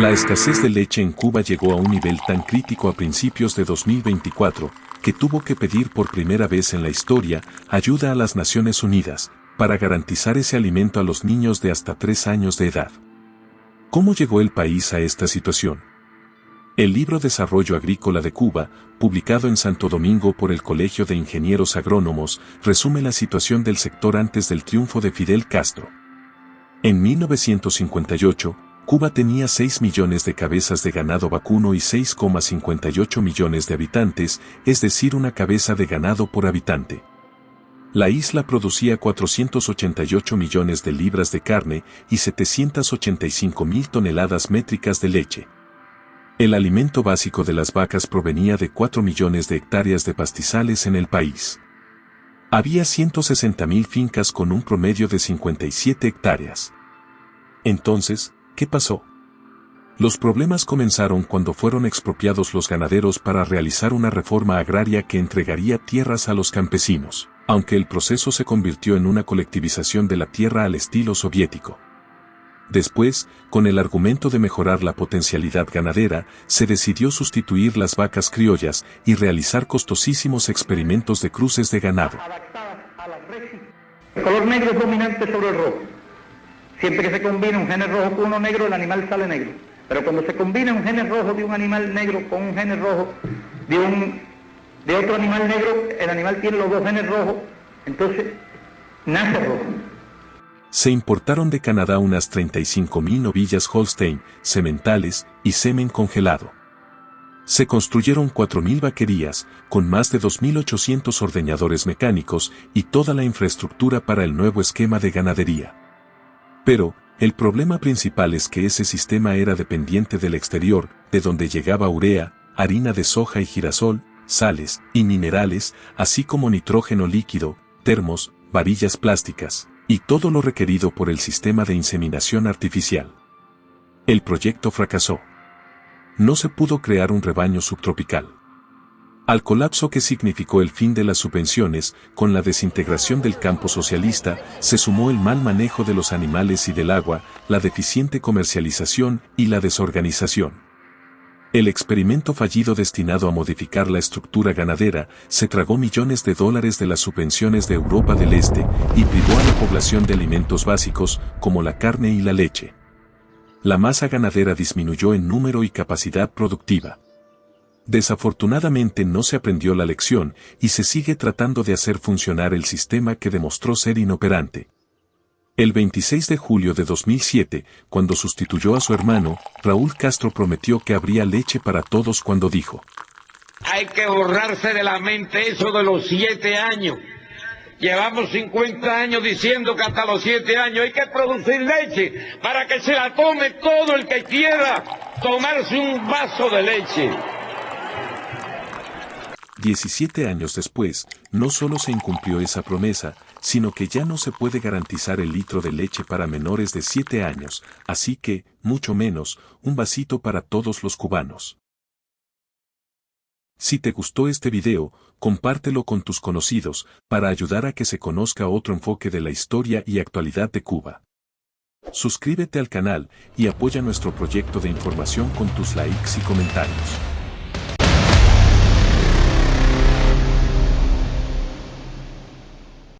La escasez de leche en Cuba llegó a un nivel tan crítico a principios de 2024, que tuvo que pedir por primera vez en la historia ayuda a las Naciones Unidas, para garantizar ese alimento a los niños de hasta 3 años de edad. ¿Cómo llegó el país a esta situación? El libro Desarrollo Agrícola de Cuba, publicado en Santo Domingo por el Colegio de Ingenieros Agrónomos, resume la situación del sector antes del triunfo de Fidel Castro. En 1958, Cuba tenía 6 millones de cabezas de ganado vacuno y 6,58 millones de habitantes, es decir, una cabeza de ganado por habitante. La isla producía 488 millones de libras de carne y 785.000 toneladas métricas de leche. El alimento básico de las vacas provenía de 4 millones de hectáreas de pastizales en el país. Había 160.000 fincas con un promedio de 57 hectáreas. Entonces, ¿qué pasó? Los problemas comenzaron cuando fueron expropiados los ganaderos para realizar una reforma agraria que entregaría tierras a los campesinos, aunque el proceso se convirtió en una colectivización de la tierra al estilo soviético. Después, con el argumento de mejorar la potencialidad ganadera, se decidió sustituir las vacas criollas y realizar costosísimos experimentos de cruces de ganado. El color negro es dominante sobre el rojo. Siempre que se combina un gene rojo con uno negro, el animal sale negro. Pero cuando se combina un gene rojo de un animal negro con un gene rojo de otro animal negro, el animal tiene los dos genes rojos, entonces nace rojo. Se importaron de Canadá unas 35.000 novillas Holstein, sementales y semen congelado. Se construyeron 4.000 vaquerías, con más de 2.800 ordeñadores mecánicos y toda la infraestructura para el nuevo esquema de ganadería. Pero, el problema principal es que ese sistema era dependiente del exterior, de donde llegaba urea, harina de soja y girasol, sales y minerales, así como nitrógeno líquido, termos, varillas plásticas, y todo lo requerido por el sistema de inseminación artificial. El proyecto fracasó. No se pudo crear un rebaño subtropical. Al colapso que significó el fin de las subvenciones, con la desintegración del campo socialista, se sumó el mal manejo de los animales y del agua, la deficiente comercialización y la desorganización. El experimento fallido destinado a modificar la estructura ganadera se tragó millones de dólares de las subvenciones de Europa del Este y privó a la población de alimentos básicos como la carne y la leche. La masa ganadera disminuyó en número y capacidad productiva. Desafortunadamente no se aprendió la lección y se sigue tratando de hacer funcionar el sistema que demostró ser inoperante. El 26 de julio de 2007, cuando sustituyó a su hermano, Raúl Castro prometió que habría leche para todos cuando dijo: hay que borrarse de la mente eso de los 7 años. Llevamos 50 años diciendo que hasta los 7 años hay que producir leche para que se la tome todo el que quiera tomarse un vaso de leche. 17 años después, no solo se incumplió esa promesa, sino que ya no se puede garantizar el litro de leche para menores de 7 años, así que, mucho menos, un vasito para todos los cubanos. Si te gustó este video, compártelo con tus conocidos, para ayudar a que se conozca otro enfoque de la historia y actualidad de Cuba. Suscríbete al canal y apoya nuestro proyecto de información con tus likes y comentarios.